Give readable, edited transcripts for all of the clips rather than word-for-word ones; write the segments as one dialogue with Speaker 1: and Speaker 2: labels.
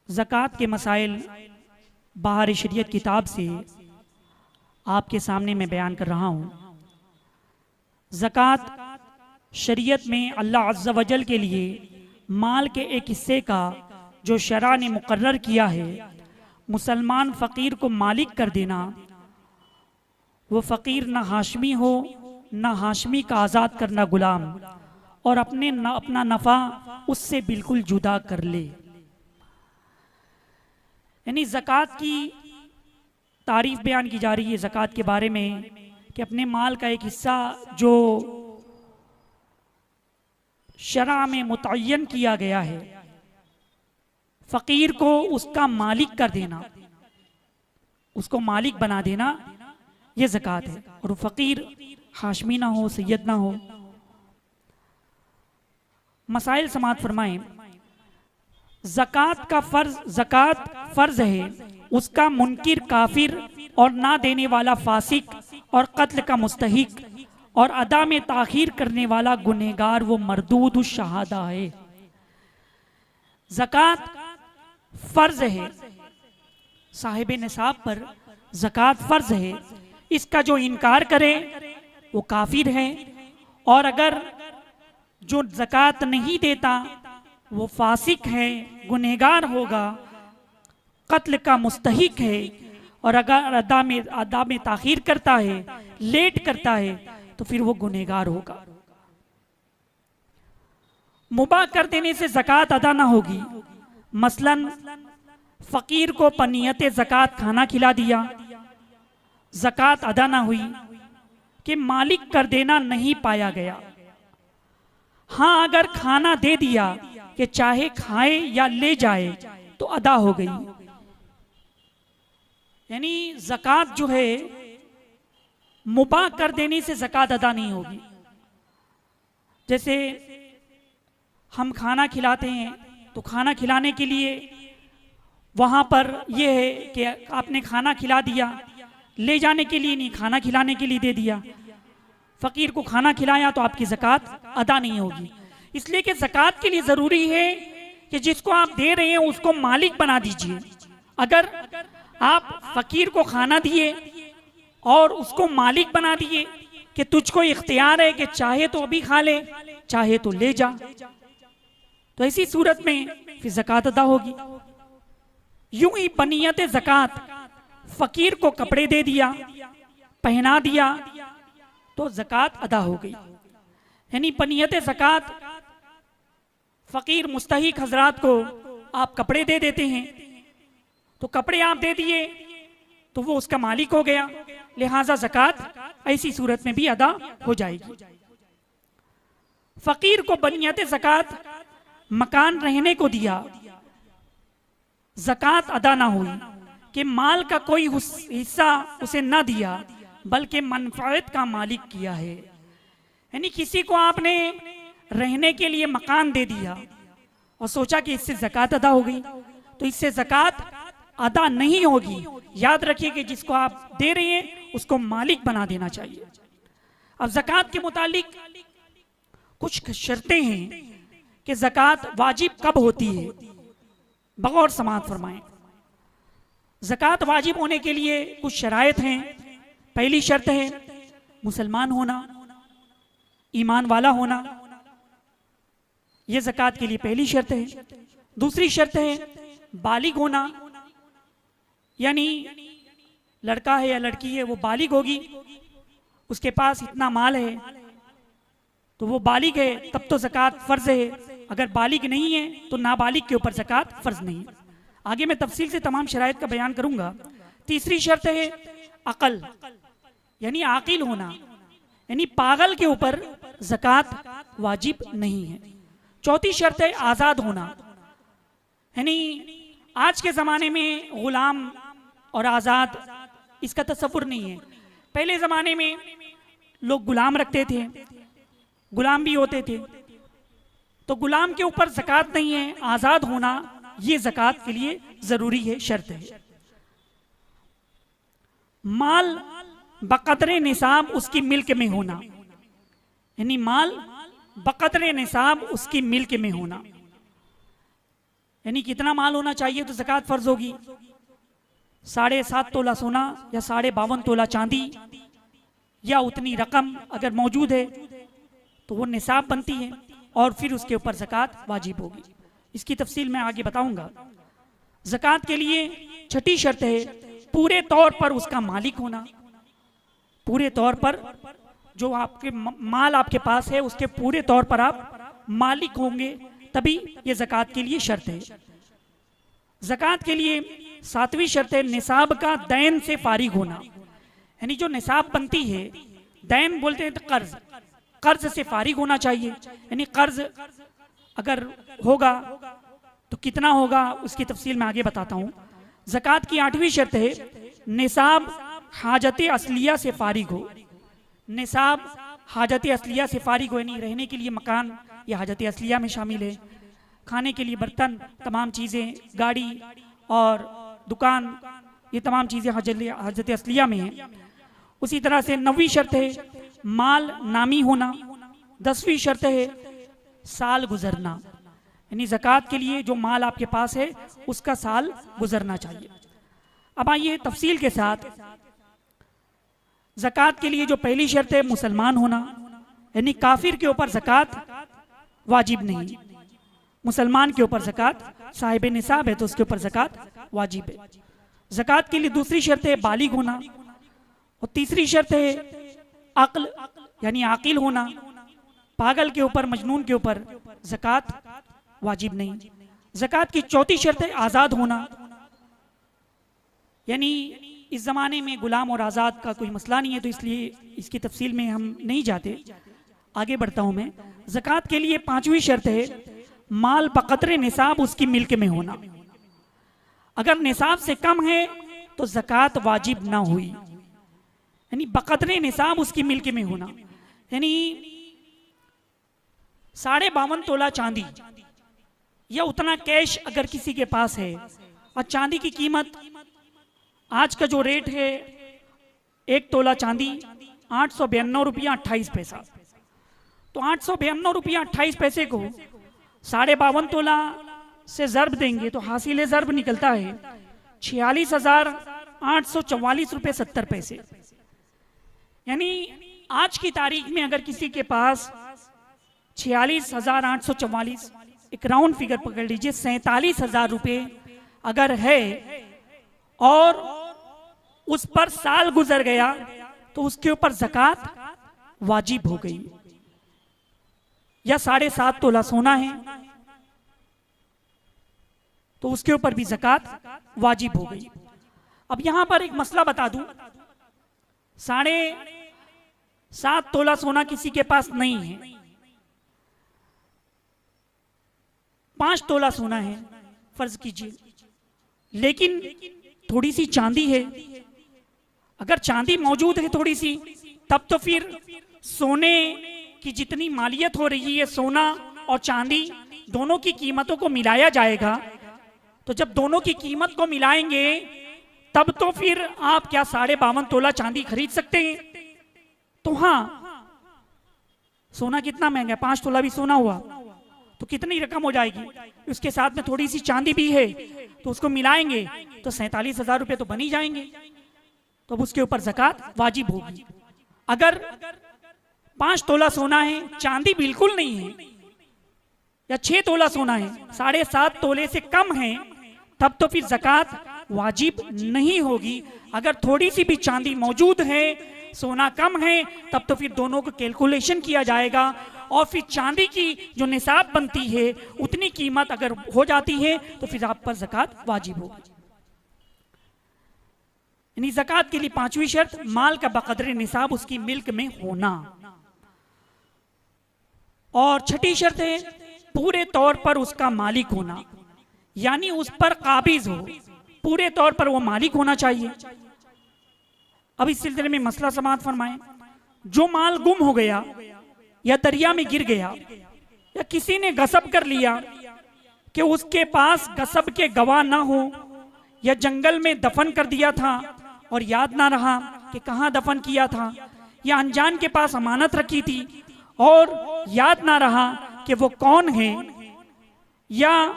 Speaker 1: ज़कात के मसाइल बाहर शरीयत किताब से आपके सामने मैं बयान कर रहा हूँ। ज़कात शरीयत में अल्लाह अज़्ज़ा वजल के लिए माल के एक हिस्से का जो शरा ने मुकर्रर किया है, मुसलमान फ़कीर को मालिक कर देना, वो फ़कीर ना हाशमी हो ना हाशमी का आज़ाद करना गुलाम, और अपना नफ़ा उससे बिल्कुल जुदा कर ले। यानी ज़कात की तारीफ बयान की जा रही है ज़कात के बारे में कि अपने माल का एक हिस्सा जो शरा में मुतय्यन किया गया है, फ़कीर को उसका मालिक कर देना, उसको मालिक बना देना, ये ज़कात है। और फ़कीर हाशमी ना हो, सैयद ना हो। मसाइल समात फरमाएं। ज़कात फ़र्ज है, उसका मुनकिर काफिर और ना देने वाला फासिक और कत्ल का मुस्तहिक और अदा में ताखीर करने वाला गुनहगार वो मरदूद शहादा है। ज़कात फ़र्ज है, साहिब निसाब पर ज़कात फ़र्ज है। इसका जो इनकार करे वो काफिर है, और अगर जो ज़कात नहीं देता वो फासिक है, गुनहगार होगा, कत्ल का मुस्तहिक है, और अगर अदा में ताखीर करता है, लेट करता है, तो फिर वो गुनहगार होगा। मुबाह कर देने से ज़कात अदा ना होगी। मसलन फ़कीर को पनियत ज़कात खाना खिला दिया, ज़कात अदा ना हुई कि मालिक कर देना नहीं पाया गया। हाँ, अगर खाना दे दिया कि चाहे खाए या ले जाए तो अदा हो गई। यानी ज़कात जो है मुबाह कर देने से ज़कात अदा नहीं होगी। जैसे हम खाना खिलाते हैं तो खाना खिलाने के लिए वहाँ पर यह है कि आपने खाना खिला दिया, ले जाने के लिए नहीं, खाना खिलाने के लिए दे दिया, फ़कीर को खाना खिलाया, तो आपकी ज़कात अदा नहीं होगी। इसलिए कि ज़कात के लिए ज़रूरी है कि जिसको आप दे रहे हैं उसको मालिक बना दीजिए। अगर आप फ़कीर को खाना दिए और उसको मालिक बना दिए कि तुझको इख्तियार है कि चाहे तो अभी खा ले, चाहे तो ले जा, तो ऐसी सूरत में फिर ज़कात अदा होगी। यूं ही बनियत ज़कात, फ़कीर को कपड़े दे दिया, पहना दिया, तो ज़कात अदा हो गई। यानी बनियत ज़कात फ़कीर मुस्तहिक हजरात को आप कपड़े दे देते हैं, तो कपड़े आप दे दिए तो वो उसका मालिक हो गया, लिहाजा ज़कात ऐसी सूरत में भी अदा हो जाएगी। फ़कीर को बनियत ज़कात मकान रहने को दिया, ज़कात अदा ना हुई कि माल का कोई हिस्सा उसे ना दिया बल्कि मनफ़अत का मालिक किया है। यानी किसी को आपने रहने के लिए मकान दे दिया और सोचा कि इससे ज़कात अदा हो गई, तो इससे ज़कात अदा नहीं होगी। याद रखिए कि जिसको आप दे रहे हैं उसको मालिक बना देना चाहिए। अब ज़कात के मुतालिक कुछ शर्तें हैं कि ज़कात वाजिब कब होती है, बगौर समाअत फरमाएं। ज़कात वाजिब होने के लिए कुछ शराइत हैं। पहली शर्त है मुसलमान होना, ईमान वाला होना, यह ज़कात के लिए पहली शर्त है। दूसरी शर्त है बालिग होना, यानी लड़का है या लड़की है वो बालिग होगी, उसके पास इतना माल है तो वो बालिग है, तब तो ज़कात फ़र्ज है। अगर बालिग नहीं है तो नाबालिग के ऊपर ज़कात फ़र्ज नहीं है। आगे मैं तफसील से तमाम शराइत का बयान करूंगा। तीसरी शर्त है अक़ल, यानी आकिल होना, यानी पागल के ऊपर ज़कात वाजिब नहीं है। चौथी शर्त है आज़ाद होना, यानी आज के ज़माने में ग़ुलाम और आज़ाद इसका तसव्वुर नहीं है। पहले ज़माने में लोग गुलाम रखते थे, गुलाम भी होते थे, तो गुलाम के ऊपर ज़कात नहीं है। आज़ाद होना ये ज़कात के लिए ज़रूरी है, शर्त है। माल बक़द्रे निसाब उसकी मिल्क में होना, यानी माल बक़द्रे निसाब उसकी मिल्क में होना, यानी कितना माल होना चाहिए तो ज़कात फर्ज होगी? 7.5 तोला सोना या 52.5 तोला चांदी या उतनी रकम अगर मौजूद है तो वो निसाब बनती है और फिर उसके ऊपर ज़कात वाजिब होगी। इसकी तफसील मैं आगे बताऊंगा। ज़कात के लिए छठी शर्त है पूरे तौर पर उसका मालिक होना। पूरे तौर पर जो आपके माल आपके पास है उसके पूरे तौर पर आप मालिक होंगे, तभी ये ज़कात के लिए शर्त है। ज़कात के लिए 7वीं शर्त है निसाब का दैन से फारिग होना। यानी जो निसाब बनती है, दैन बोलते हैं तो कर्ज, कर्ज से फारिग होना चाहिए। यानी कर्ज अगर होगा तो कितना होगा उसकी तफसील मैं आगे बताता हूँ। ज़कात की 8वीं शर्त है निसाब हाजत असलिया से फारिग हो। निसाब हाजत असलिया से फारिग हो, यानी रहने के लिए मकान या हाजत असलिया में शामिल है, खाने के लिए बर्तन, तमाम चीज़ें, गाड़ी और दुकान, ये तमाम चीज़ें हाजत असलिया में हैं। उसी तरह से 9वीं शर्त है माल नामी होना। 10वीं शर्त है साल गुजरना, यानी ज़कात के लिए जो माल आपके पास है उसका साल गुजरना चाहिए। अब आइए तफसील के साथ। ज़कात के लिए जो पहली शर्त है मुसलमान होना, यानी काफिर के ऊपर ज़कात वाजिब नहीं। मुसलमान के ऊपर ज़कात, साहिब निसाब है तो उसके ऊपर ज़कात वाजिब है। ज़कात के लिए दूसरी शर्त है बालिग होना और तीसरी शर्त है अक्ल, यानी आकिल होना। पागल के ऊपर, मजनून के ऊपर ज़कात वाजिब नहीं। ज़कात की चौथी शर्त है आज़ाद होना, यानी इस ज़माने में गुलाम और आज़ाद का कोई मसला नहीं है तो इसलिए इसकी तफसील में हम नहीं जाते, आगे बढ़ता हूँ मैं। ज़कात के लिए 5वीं शर्त है माल बक़द्रे निसाब उसकी मिल्क में होना। अगर निसाब से कम है तो ज़कात वाजिब ना हुई, यानी बक़द्रे निसाब उसकी मिल्क में होना। यानी 52.5 तोला चांदी या उतना कैश अगर किसी के पास है और चांदी की कीमत आज का जो रेट है 1 तोला चांदी 852 रुपया 28 पैसा, तो 852 रुपया 28 पैसे को 52.5 तोला से ज़र्ब देंगे तो हासिल ज़र्ब निकलता है 46,844 रुपये 70 पैसे। यानी आज की तारीख में अगर किसी के पास 46,844, एक राउंड फिगर पकड़ लीजिए, 47,000 रुपये अगर है और उस पर साल गुजर गया तो उसके ऊपर ज़कात वाजिब हो गई। या 7.5 तोला सोना है तो उसके ऊपर भी ज़कात वाजिब हो गई। अब यहां पर एक मसला बता दूं, 7.5 तोला सोना किसी के पास नहीं है, 5 तोला सोना है फर्ज कीजिए, लेकिन थोड़ी सी चांदी है। अगर चांदी मौजूद है थोड़ी सी, तब तो फिर सोने की जितनी मालियत हो रही है, सोना और चांदी दोनों की कीमतों को मिलाया जाएगा। तो जब दोनों की कीमत को मिलाएंगे तब तो फिर आप क्या 52.5 तोला चांदी खरीद सकते हैं। तो हाँ, सोना कितना महंगा है, 5 तोला भी सोना हुआ तो कितनी रकम हो जाएगी, उसके साथ में थोड़ी सी चांदी भी है तो उसको मिलाएंगे तो 47,000 रुपये तो बन ही जाएंगे, तो अब उसके ऊपर ज़कात वाजिब होगी। अगर 5 तोला सोना है, चांदी बिल्कुल नहीं है, या 6 तोला सोना है, 7.5 तोले से कम है, तब तो फिर ज़कात वाजिब नहीं होगी। अगर थोड़ी सी भी चांदी मौजूद है, सोना कम है, तब तो फिर दोनों को कैलकुलेशन किया जाएगा और फिर चांदी की जो निसाब बनती है उतनी कीमत अगर हो जाती है तो फिर आप पर ज़कात वाजिब होगी। यानी ज़कात के लिए 5वीं शर्त माल का बक़द्रे निसाब उसकी मिल्क में होना। और 6ठी शर्त है पूरे तौर पर उसका मालिक होना, यानी उस पर काबिज हो, पूरे तौर पर वो मालिक होना चाहिए। अब इस सिलसिले में मसला समाअत फरमाएं, जो माल गुम हो गया या दरिया में गिर गया या किसी ने गसब कर लिया कि उसके पास गसब के गवाह ना हो, या जंगल में दफन कर दिया था और याद ना रहा कि कहाँ दफन किया था, या अनजान के पास अमानत रखी थी और याद ना रहा कि वो कौन है, या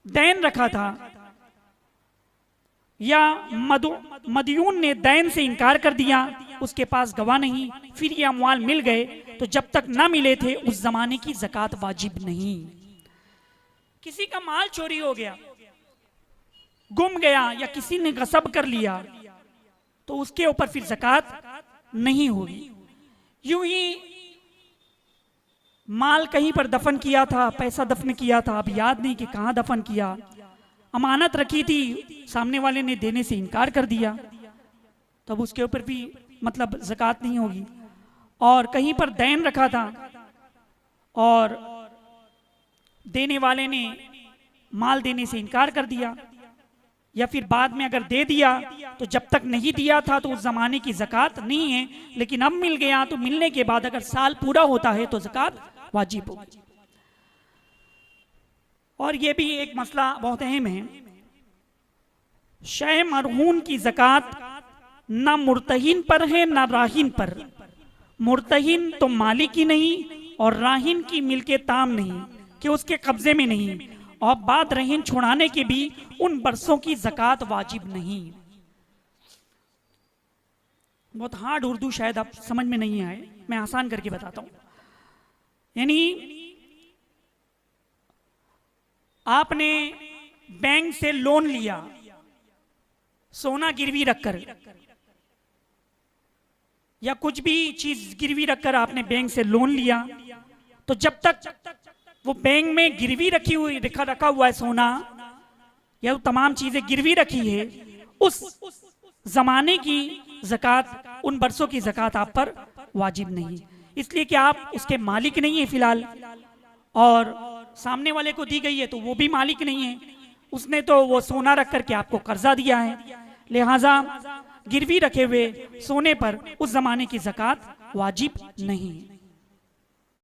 Speaker 1: दैन रखा था या मदयून ने दैन से इनकार कर दिया, उसके पास गवाह नहीं, फिर ये अमवाल मिल गए, तो जब तक ना मिले थे उस जमाने की ज़कात वाजिब नहीं। किसी का माल चोरी हो गया, गुम गया, या किसी ने गसब कर लिया, तो उसके ऊपर फिर ज़कात नहीं होगी। यूं ही माल कहीं पर दफन किया था, पैसा दफन किया था, अब याद नहीं कि कहाँ दफन किया, अमानत रखी थी, सामने वाले ने देने से इनकार कर दिया, तब उसके ऊपर भी मतलब ज़कात नहीं होगी। और कहीं पर दैन रखा था और देने वाले ने माल देने से इनकार कर दिया, या फिर बाद में अगर दे दिया तो जब तक नहीं दिया था तो उस जमाने की ज़कात नहीं है, लेकिन अब मिल गया तो मिलने के बाद अगर साल पूरा होता है तो ज़कात वाजिब होगी। और ये भी एक मसला बहुत अहम है, शय मरहून की ज़कात ना मुर्तहिन पर है ना राहिन पर। मुर्तहिन तो मालिक ही नहीं और राहिन की मिल्के ताम नहीं कि उसके कब्जे में नहीं, और बाद रहन छुड़ाने के भी उन बरसों की ज़कात वाजिब नहीं। बहुत हार्ड उर्दू शायद आप समझ में नहीं आए, मैं आसान करके बताता हूं। यानी आपने बैंक से लोन लिया सोना गिरवी रखकर, या कुछ भी चीज गिरवी रखकर आपने बैंक से लोन लिया, तो जब तक वो बैंक में गिरवी रखा हुआ है सोना या वो तमाम चीजें गिरवी रखी है, उस जमाने की ज़कात, उन बरसों की ज़कात आप पर वाजिब नहीं, इसलिए कि आप उसके मालिक नहीं है फिलहाल, और सामने वाले को दी गई है तो वो भी मालिक नहीं है, उसने तो वो सोना रख करके आपको कर्जा दिया है, लिहाजा गिरवी रखे हुए सोने पर उस जमाने की ज़कात वाजिब नहीं है।